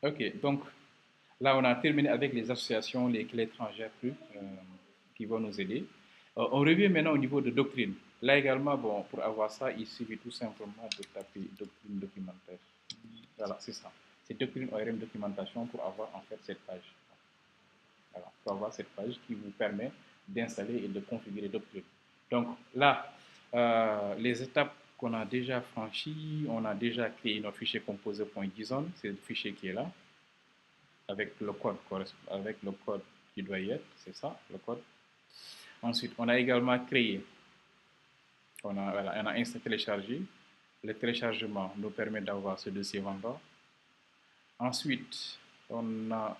Ok, donc là, on a terminé avec les associations, les clés étrangères qui vont nous aider. On revient maintenant au niveau de doctrine. Là également, bon, pour avoir ça, il suffit tout simplement de taper doctrine documentaire. Voilà, c'est ça. C'est doctrine ORM documentation pour avoir en fait cette page. Voilà, pour avoir cette page qui vous permet d'installer et de configurer doctrine. Donc là, les étapes qu'on a déjà franchies, on a déjà créé notre fichier composé.json, c'est le fichier qui est là avec le code qui doit y être, c'est ça, le code. Ensuite, on a également créé, voilà, on a téléchargé. Le téléchargement nous permet d'avoir ce dossier vendeur. Ensuite, on a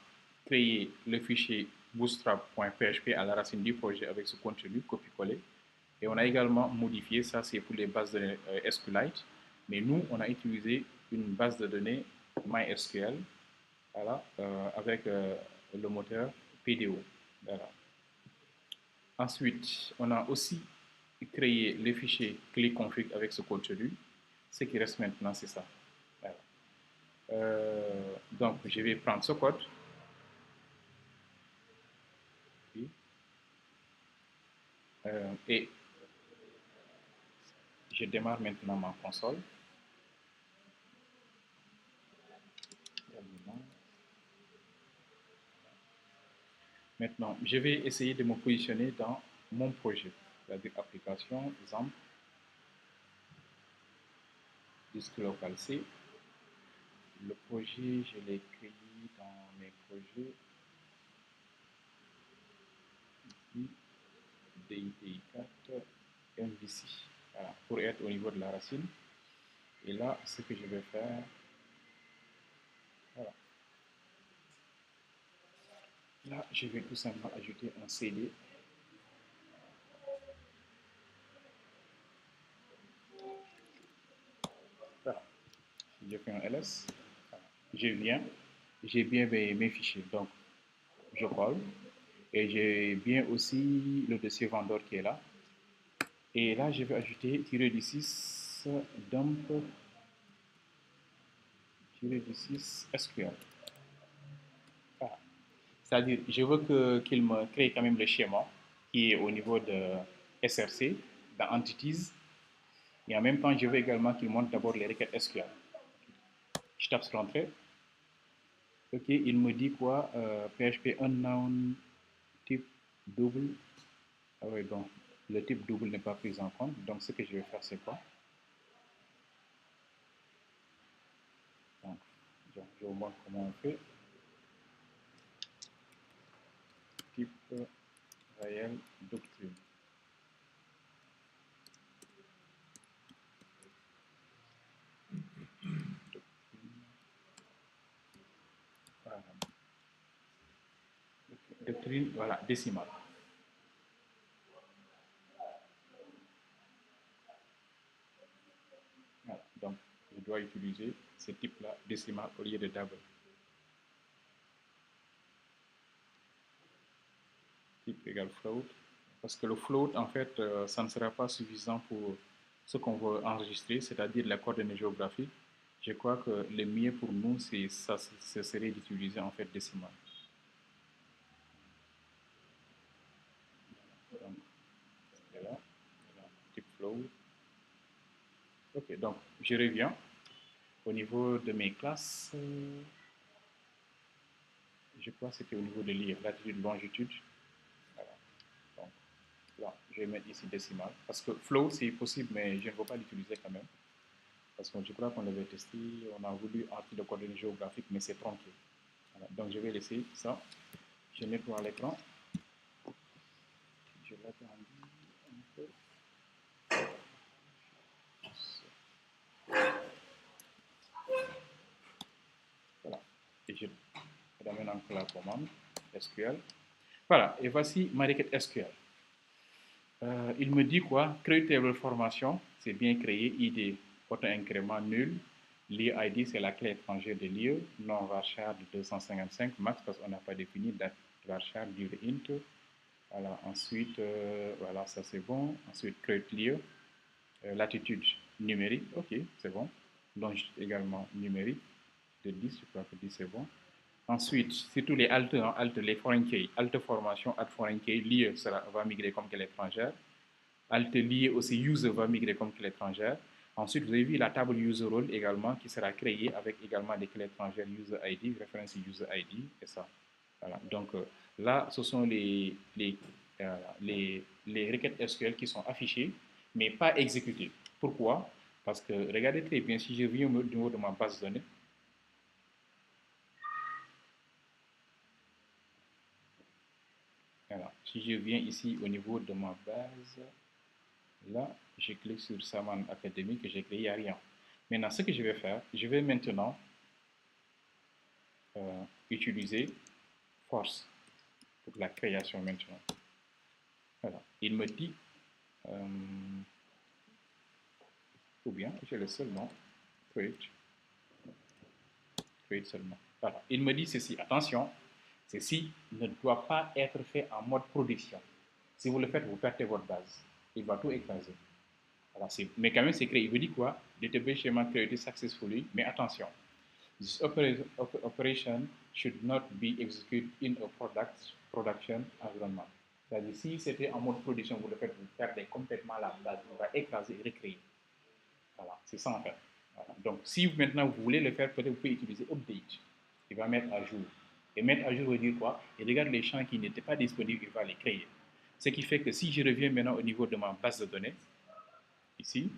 créé le fichier bootstrap.php à la racine du projet avec ce contenu copier-coller. Et on a également modifié, ça c'est pour les bases de données SQLite, mais nous on a utilisé une base de données MySQL, voilà, avec le moteur PDO. Voilà. Ensuite, on a aussi créé le fichier clé-config avec ce contenu. Ce qui reste maintenant, c'est ça. Voilà. Donc, je vais prendre ce code. Et je démarre maintenant ma console. Maintenant, je vais essayer de me positionner dans mon projet, c'est-à-dire application, exemple, disque local C. Le projet, je l'ai créé dans mes projets ici, DITI 4, MVC, voilà, pour être au niveau de la racine. Et là, ce que je vais faire, voilà. Là, je vais tout simplement ajouter un CD. Voilà. Je fais un ls. Voilà. Je viens, j'ai bien mes fichiers. Donc, je colle. Et j'ai bien aussi le dossier vendeur qui est là. Et là, je vais ajouter tiré du 6 dump tiré du 6 SQL. Voilà. C'est-à-dire, je veux qu'il me crée quand même le schéma qui est au niveau de SRC, dans Entities. Et en même temps, je veux également qu'il montre d'abord les requêtes SQL. Je tape sur l'entrée. Ok, il me dit quoi PHP unknown type double. Ah oui, bon, le type double n'est pas pris en compte. Donc, ce que je vais faire, c'est quoi? Donc, je vous montre comment on fait. Type réel doctrine. Voilà. Doctrine, voilà, décimale. Voilà. Donc, je dois utiliser ce type-là, décimal, au lieu de double. Type égale float. Parce que le float, en fait, ça ne sera pas suffisant pour ce qu'on veut enregistrer, c'est-à-dire la coordonnée géographique. Je crois que le mieux pour nous, ce serait d'utiliser en fait décimal. Donc, c'est là, type float. Ok, donc je reviens au niveau de mes classes. Je crois que c'était au niveau de lire, latitude, longitude. Voilà. Donc, là, je vais mettre ici décimal. Parce que float, c'est possible, mais je ne veux pas l'utiliser quand même. Parce que je crois qu'on l'avait testé, on a voulu entrer de coordonnées géographiques, mais c'est tronqué. Voilà. Donc, je vais laisser ça. Je nettoie l'écran. Je l'agrandis un peu. Voilà. Et je ramène encore la commande SQL. Voilà. Et voici ma requête SQL. Il me dit quoi? Create table formation, c'est bien créé. ID, auto-incrément nul. L'ID, c'est la clé étrangère de l'IE. Non varchar de 255 max parce qu'on n'a pas défini date varchar durée int. Voilà, ensuite, voilà, ça c'est bon. Ensuite, create l'IE. Latitude numérique, ok, c'est bon. Longitude également numérique. de 10, je crois que 10 c'est bon. Ensuite, surtout les alt, hein, alt les foreign key, alt formation, add foreign key, lié va migrer comme qu'elle est étrangère. Alt lié aussi user va migrer comme clé étrangère. Ensuite, vous avez vu la table user role également qui sera créée avec également des clés étrangères user ID, référence user ID et ça. Voilà. Donc là, ce sont les requêtes SQL qui sont affichées, mais pas exécutées. Pourquoi? Parce que regardez très bien, si je viens au niveau de ma base de données, voilà. Si je viens ici au niveau de ma base, là, je clique sur Saman Academy que j'ai créé, il n'y a rien. Maintenant, ce que je vais faire, je vais maintenant utiliser force pour la création maintenant. Voilà. Il me dit, ou bien j'ai le seul nom, create seulement. Voilà. Il me dit ceci, attention, ceci ne doit pas être fait en mode production. Si vous le faites, vous perdez votre base. Il va tout écraser. Voilà, mais quand même, c'est créé. Il veut dire quoi? Database schema created successfully, mais attention. This operation should not be executed in a production environment. C'est-à-dire, si c'était en mode production, vous le faites, vous perdez complètement la base, on va écraser et recréer. Voilà, c'est ça en fait. Voilà. Donc, si maintenant vous voulez le faire, peut-être vous pouvez utiliser update, qui va mettre à jour. Et mettre à jour veut dire quoi? Il regarde les champs qui n'étaient pas disponibles, il va les créer. Ce qui fait que si je reviens maintenant au niveau de ma base de données, ici,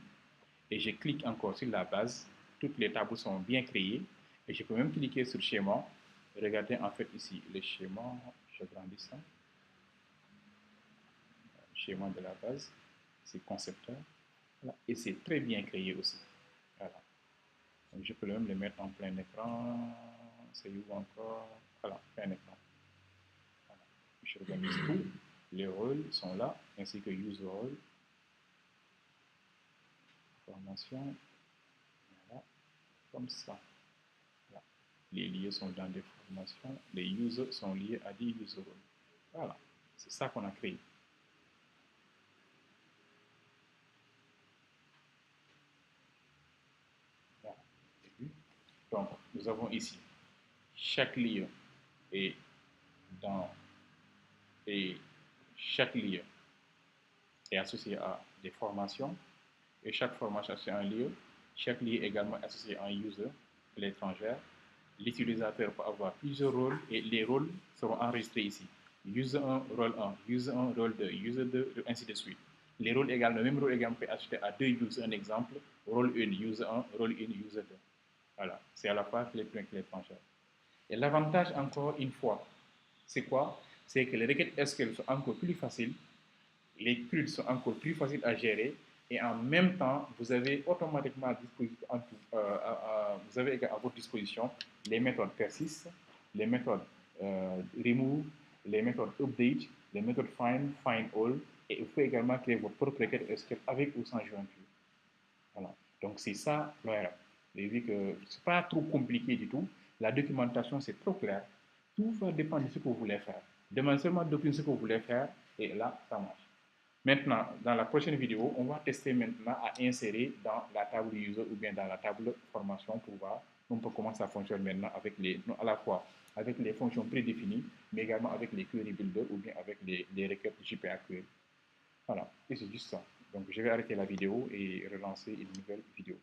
et je clique encore sur la base, toutes les tables sont bien créées, et je peux même cliquer sur schéma. Regardez en fait ici le schéma, je grandis ça, schéma de la base, c'est concepteur, voilà. Et c'est très bien créé aussi. Voilà. Donc je peux même le mettre en plein écran, c'est où encore, voilà, plein écran. Voilà. Je organise tout, les rôles sont là, ainsi que user role, formation, voilà, comme ça. Voilà. Les liés sont dans des formations, les users sont liés à des user roles. Voilà, c'est ça qu'on a créé. Voilà. Donc, nous avons ici chaque lieu est dans et chaque lieu est associé à des formations et chaque formation c'est un lieu. Chaque lieu est également associé à un user, l'étrangère. L'utilisateur peut avoir plusieurs rôles et les rôles seront enregistrés ici. User 1, rôle 1, user 1, rôle 2, user 2, ainsi de suite. Les rôles également, le même rôle également peut être acheté à deux users. Un exemple, rôle 1, user 1, rôle 1, user 2. Voilà, c'est à la fois clé que l'étrangère. Et l'avantage, encore une fois, c'est quoi? C'est que les requêtes SQL sont encore plus faciles, les CRUD sont encore plus faciles à gérer, et en même temps, vous avez automatiquement vous avez à votre disposition les méthodes persist, les méthodes remove, les méthodes update, les méthodes find all, et vous pouvez également créer votre propre requête SQL avec ou sans jointure. Voilà. Donc c'est ça l'ORM. Vous avez vu que ce n'est pas trop compliqué du tout. La documentation, c'est trop clair. Tout va dépendre de ce que vous voulez faire. Demandez seulement de ce que vous voulez faire et là, ça marche. Maintenant, dans la prochaine vidéo, on va tester maintenant à insérer dans la table user ou bien dans la table formation pour voir un peu comment ça fonctionne maintenant avec à la fois avec les fonctions prédéfinies, mais également avec les query builder ou bien avec les requêtes JPA query. Voilà, et c'est juste ça. Donc je vais arrêter la vidéo et relancer une nouvelle vidéo.